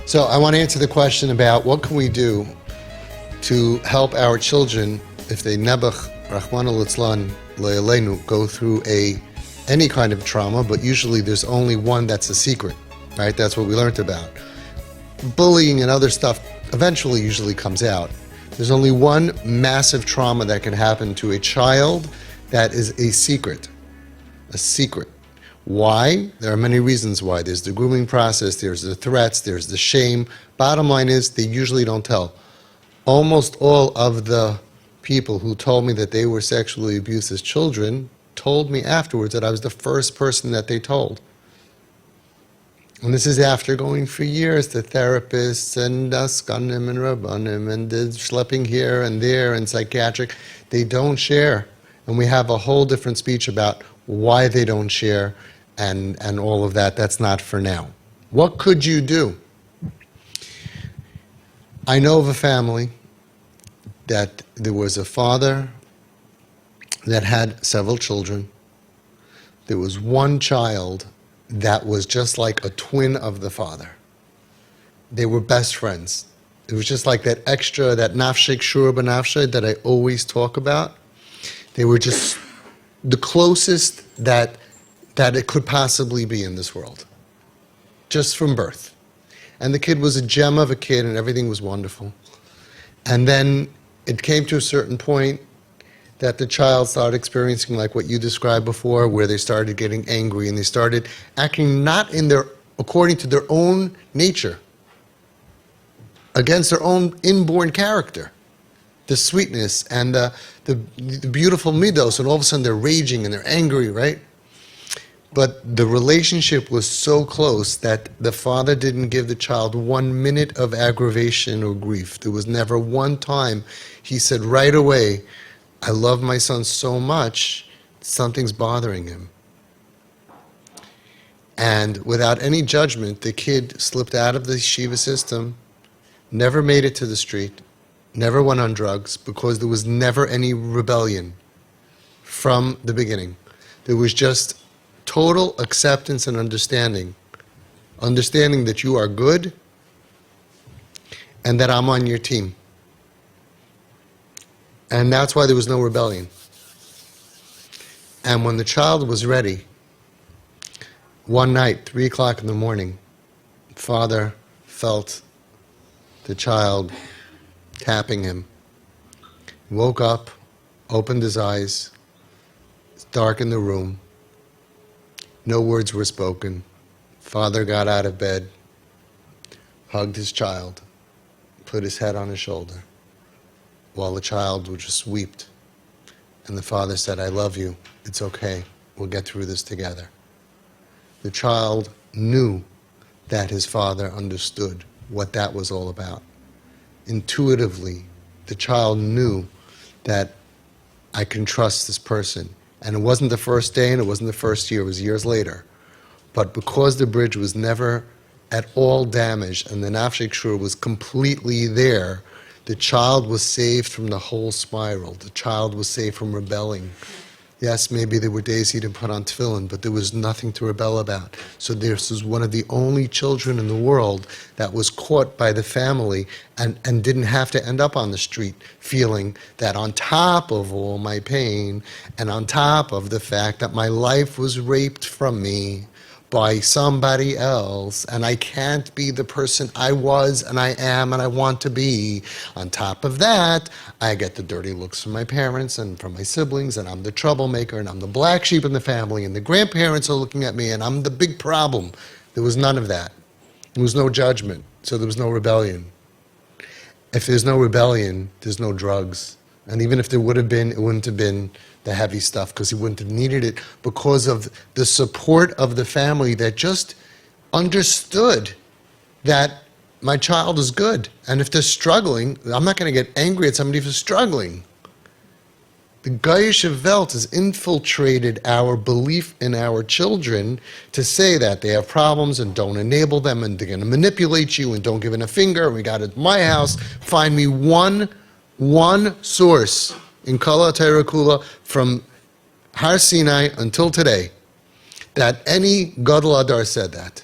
So I want to answer the question about what can we do to help our children if they nebuch, Rahman al-Itzlan, Le'alenu, go through any kind of trauma, but usually there's only one that's a secret, right? That's what we learned about. Bullying and other stuff eventually usually comes out. There's only one massive trauma that can happen to a child that is a secret. A secret. Why? There are many reasons why. There's the grooming process, there's the threats, there's the shame. Bottom line is, they usually don't tell. Almost all of the people who told me that they were sexually abused as children told me afterwards that I was the first person that they told. And this is after going for years to therapists and askanim and rabbanim and schlepping here and there and psychiatric. They don't share. And we have a whole different speech about why they don't share and all of that. That's not for now. What could you do? I know of a family that there was a father that had several children. There was one child that was just like a twin of the father. They were best friends. It was just like that extra, that nafshik shura b'nafshik that I always talk about. They were just the closest that it could possibly be in this world, just from birth. And the kid was a gem of a kid and everything was wonderful. And then it came to a certain point that the child started experiencing like what you described before, where they started getting angry and they started acting not according to their own nature, against their own inborn character, the sweetness and the beautiful midos, and all of a sudden they're raging and they're angry, right? But the relationship was so close that the father didn't give the child 1 minute of aggravation or grief. There was never one time he said right away, I love my son so much, something's bothering him. And without any judgment, the kid slipped out of the yeshiva system, never made it to the street, never went on drugs, because there was never any rebellion from the beginning. There was just total acceptance and understanding that you are good and that I'm on your team. And that's why there was no rebellion. And when the child was ready, one night, 3 o'clock in the morning, father felt the child tapping him. He woke up, opened his eyes, it's dark in the room. No words were spoken. Father got out of bed, hugged his child, put his head on his shoulder, while the child would just wept. And the father said, I love you. It's okay. We'll get through this together. The child knew that his father understood what that was all about. Intuitively, the child knew that I can trust this person. And it wasn't the first day and it wasn't the first year, it was years later. But because the bridge was never at all damaged and the nafshik shura was completely there, the child was saved from the whole spiral. The child was saved from rebelling. Yes, maybe there were days he didn't put on tefillin, but there was nothing to rebel about. So this was one of the only children in the world that was caught by the family and didn't have to end up on the street feeling that on top of all my pain and on top of the fact that my life was raped from me by somebody else, and I can't be the person I was and I am and I want to be. On top of that, I get the dirty looks from my parents and from my siblings, and I'm the troublemaker, and I'm the black sheep in the family, and the grandparents are looking at me, and I'm the big problem. There was none of that. There was no judgment, so there was no rebellion. If there's no rebellion, there's no drugs. And even if there would have been, it wouldn't have been the heavy stuff, because he wouldn't have needed it, because of the support of the family that just understood that my child is good. And if they're struggling, I'm not going to get angry at somebody who's struggling. The Goyish Welt has infiltrated our belief in our children to say that they have problems and don't enable them and they're going to manipulate you and don't give in a finger. We got it at my house. Find me one source in Kala Torah Kula from Har Sinai until today that any Gadol Adar said that.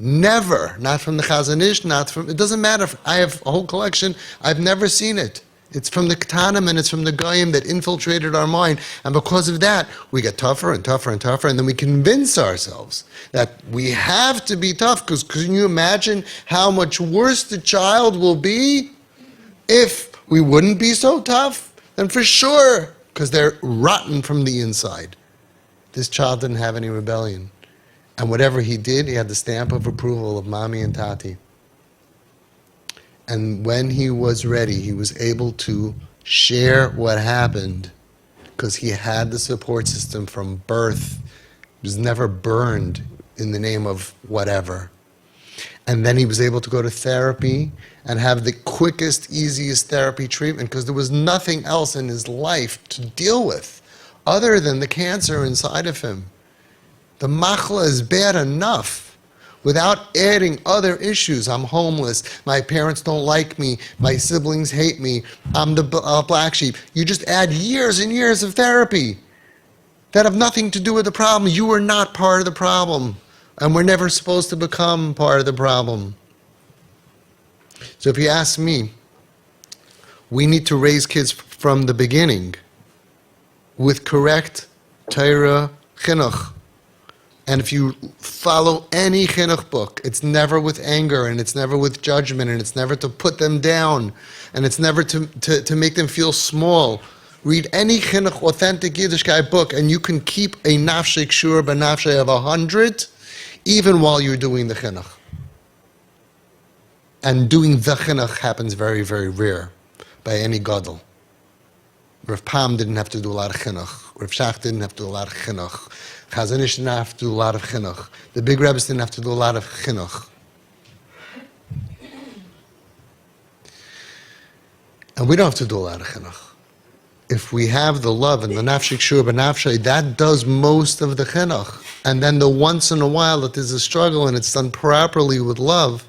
Never. Not from the Chazon Ish, not from, it doesn't matter. I have a whole collection. I've never seen it. It's from the Ketanim and it's from the Goyim that infiltrated our mind. And because of that, we get tougher and tougher and tougher. And then we convince ourselves that we have to be tough. Because can you imagine how much worse the child will be if we wouldn't be so tough? Then for sure, because they're rotten from the inside. This child didn't have any rebellion. And whatever he did, he had the stamp of approval of Mommy and Tati. And when he was ready, he was able to share what happened because he had the support system from birth. He was never burned in the name of whatever. And then he was able to go to therapy and have the quickest, easiest therapy treatment because there was nothing else in his life to deal with other than the cancer inside of him. The machla is bad enough without adding other issues. I'm homeless, my parents don't like me, my siblings hate me, I'm the black sheep. You just add years and years of therapy that have nothing to do with the problem. You are not part of the problem, and we're never supposed to become part of the problem. So if you ask me, we need to raise kids from the beginning with correct Torah chinuch. And if you follow any chinuch book, it's never with anger, and it's never with judgment, and it's never to put them down, and it's never to make them feel small. Read any chinuch, authentic Yiddishkeit book, and you can keep a nafshei kshur b'nafshei of 100, even while you're doing the chinuch. And doing the chinuch happens very, very rare by any gadol. Rav Pam didn't have to do a lot of chinuch. Rav Shach didn't have to do a lot of chinuch. Chazon Ish didn't have to do a lot of chinuch. The big rabbis didn't have to do a lot of chinuch. And we don't have to do a lot of chinuch. If we have the love and the nafshei kshur b'nafshei, that does most of the chinuch. And then the once in a while that there's a struggle and it's done properly with love,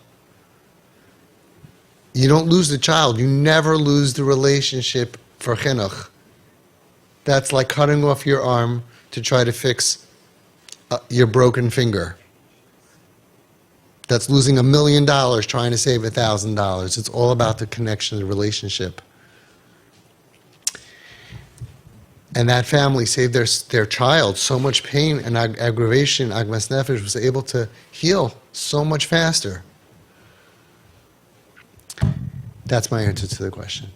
you don't lose the child. You never lose the relationship for chinuch. That's like cutting off your arm to try to fix your broken finger. That's losing $1 million trying to save $1,000. It's all about the connection, the relationship. And that family saved their child so much pain and aggravation. Agmas Nefesh was able to heal so much faster. That's my answer to the question.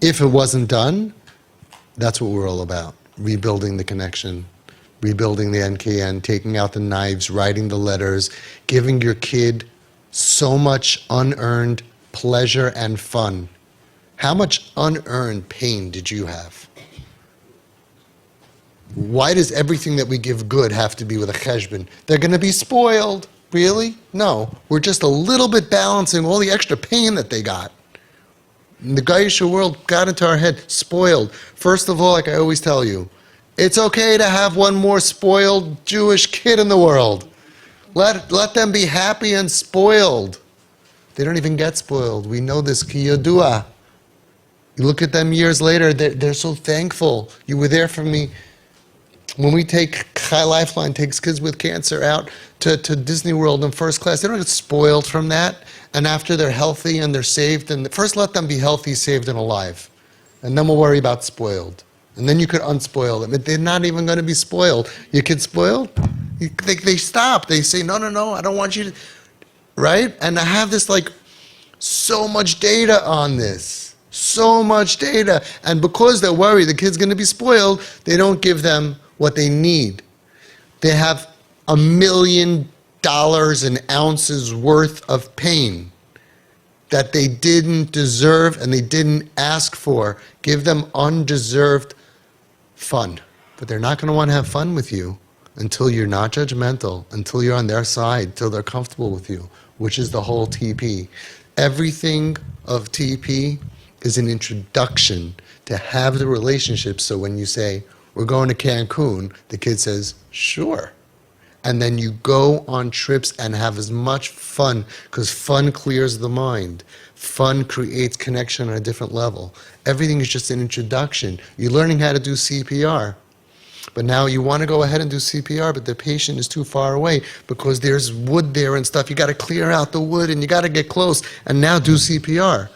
If it wasn't done, that's what we're all about. Rebuilding the connection, rebuilding the NKN, taking out the knives, writing the letters, giving your kid so much unearned pleasure and fun. How much unearned pain did you have? Why does everything that we give good have to be with a cheshbon? They're going to be spoiled. Really? No. We're just a little bit balancing all the extra pain that they got. The Gaisha world got into our head, spoiled. First of all, like I always tell you, it's okay to have one more spoiled Jewish kid in the world. Let them be happy and spoiled. They don't even get spoiled. We know this, ki yodua. You look at them years later, they're so thankful. You were there for me. When we take Chai Lifeline takes kids with cancer out to Disney World in first class, they don't get spoiled from that. And after they're healthy and they're saved, and first let them be healthy, saved, and alive. And then we'll worry about spoiled. And then you could unspoil them. They're not even going to be spoiled. Your kid's spoiled? They stop. They say, no, I don't want you to. Right? And I have this so much data on this. So much data. And because they're worried the kid's going to be spoiled, they don't give them what they need. They have $1 million and ounces worth of pain that they didn't deserve and they didn't ask for. Give them undeserved fun. But they're not going to want to have fun with you until you're not judgmental, until you're on their side, until they're comfortable with you, which is the whole TP. Everything of TP is an introduction to have the relationship. So when you say, we're going to Cancun, the kid says, sure. And then you go on trips and have as much fun, because fun clears the mind. Fun creates connection on a different level. Everything is just an introduction. You're learning how to do CPR. But now you want to go ahead and do CPR, but the patient is too far away because there's wood there and stuff. You got to clear out the wood and you got to get close and now do CPR.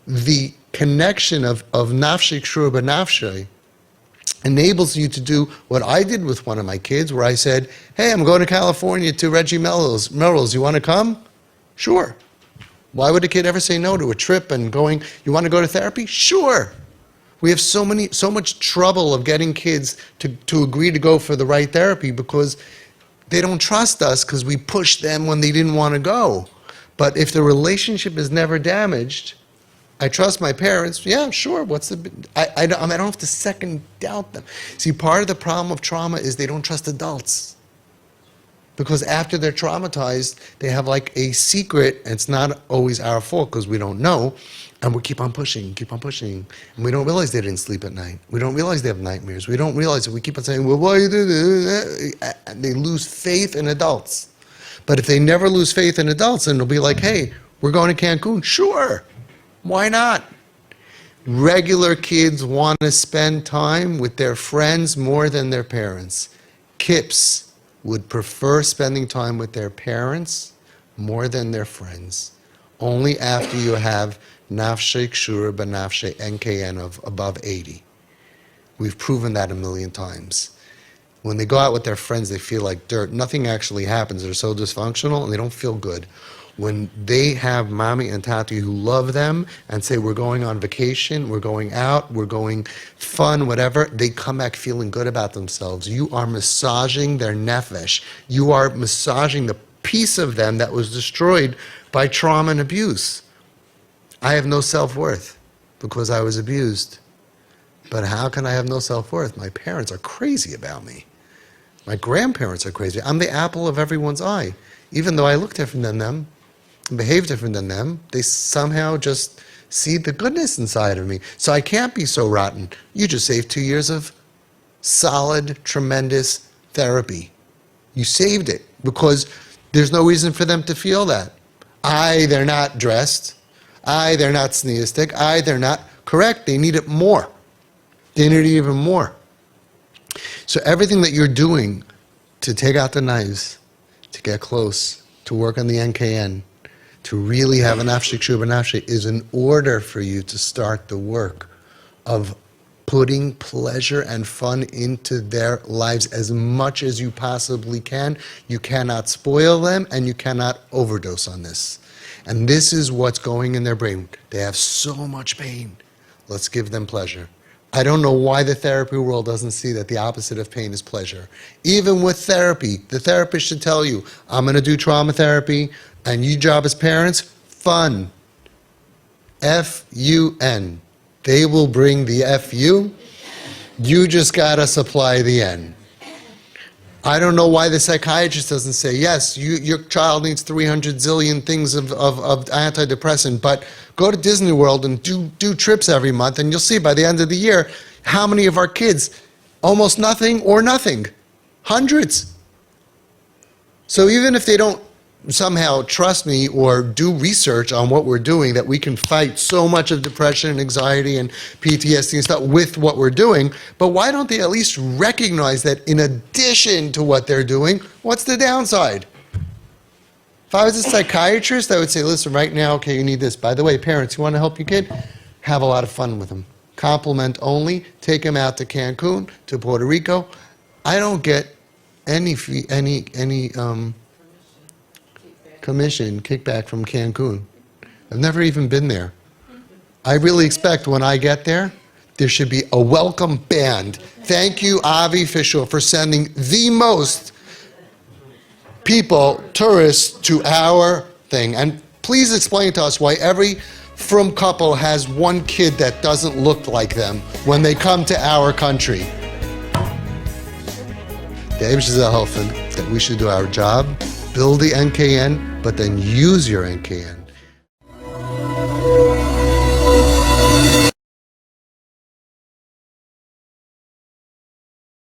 The connection of nafshei kshura b'nafshei enables you to do what I did with one of my kids, where I said, hey, I'm going to California to Reggie Melrose. You want to come? Sure. Why would a kid ever say no to a trip and going, you want to go to therapy? Sure. We have so much trouble of getting kids to agree to go for the right therapy because they don't trust us because we pushed them when they didn't want to go. But if the relationship is never damaged, I trust my parents. Yeah, sure. I don't have to second doubt them. See, part of the problem of trauma is they don't trust adults. Because after they're traumatized, they have like a secret, and it's not always our fault because we don't know, and we keep on pushing, and we don't realize they didn't sleep at night. We don't realize they have nightmares. We don't realize that we keep on saying, well, why you do that? And they lose faith in adults. But if they never lose faith in adults, then it'll be like, hey, we're going to Cancun. Sure. Why not? Regular kids want to spend time with their friends more than their parents. Kips would prefer spending time with their parents more than their friends. Only after you have nafshei kshura b'nafshei NKN of above 80. We've proven that a million times. When they go out with their friends, they feel like dirt. Nothing actually happens. They're so dysfunctional and they don't feel good. When they have mommy and tati who love them and say, we're going on vacation, we're going out, we're going fun, whatever, they come back feeling good about themselves. You are massaging their nefesh. You are massaging the piece of them that was destroyed by trauma and abuse. I have no self-worth because I was abused. But how can I have no self-worth? My parents are crazy about me. My grandparents are crazy. I'm the apple of everyone's eye. Even though I look different than them, behave different than them, they somehow just see the goodness inside of me. So I can't be so rotten. You just saved 2 years of solid, tremendous therapy. You saved it because there's no reason for them to feel that. They're not dressed. They're not sneistic. They're not correct. They need it more. They need it even more. So everything that you're doing to take out the knives, to get close, to work on the NKN, to really have an nafshei kshura b'nafshei is in order for you to start the work of putting pleasure and fun into their lives as much as you possibly can. You cannot spoil them and you cannot overdose on this. And this is what's going in their brain. They have so much pain. Let's give them pleasure. I don't know why the therapy world doesn't see that the opposite of pain is pleasure. Even with therapy, the therapist should tell you, I'm going to do trauma therapy, and your job as parents, fun. F-U-N. They will bring the F-U. You just got to supply the N. I don't know why the psychiatrist doesn't say, yes, your child needs 300 zillion things of antidepressant, but go to Disney World and do trips every month, and you'll see by the end of the year how many of our kids, almost nothing or nothing. Hundreds. So even if they don't somehow trust me or do research on what we're doing, that we can fight so much of depression and anxiety and PTSD and stuff with what we're doing, but why don't they at least recognize that in addition to what they're doing, what's the downside? If I was a psychiatrist, I would say, listen, right now, okay, you need this. By the way, parents, you want to help your kid? Have a lot of fun with them. Compliment only. Take him out to Cancun, to Puerto Rico. I don't get any commission, kickback from Cancun. I've never even been there. I really expect when I get there, there should be a welcome band. Thank you, Avi Fisher, for sending the most people, tourists, to our thing. And please explain to us why every frum couple has one kid that doesn't look like them when they come to our country. The Aim is helping that we should do our job, build the NKN, but then use your NKN.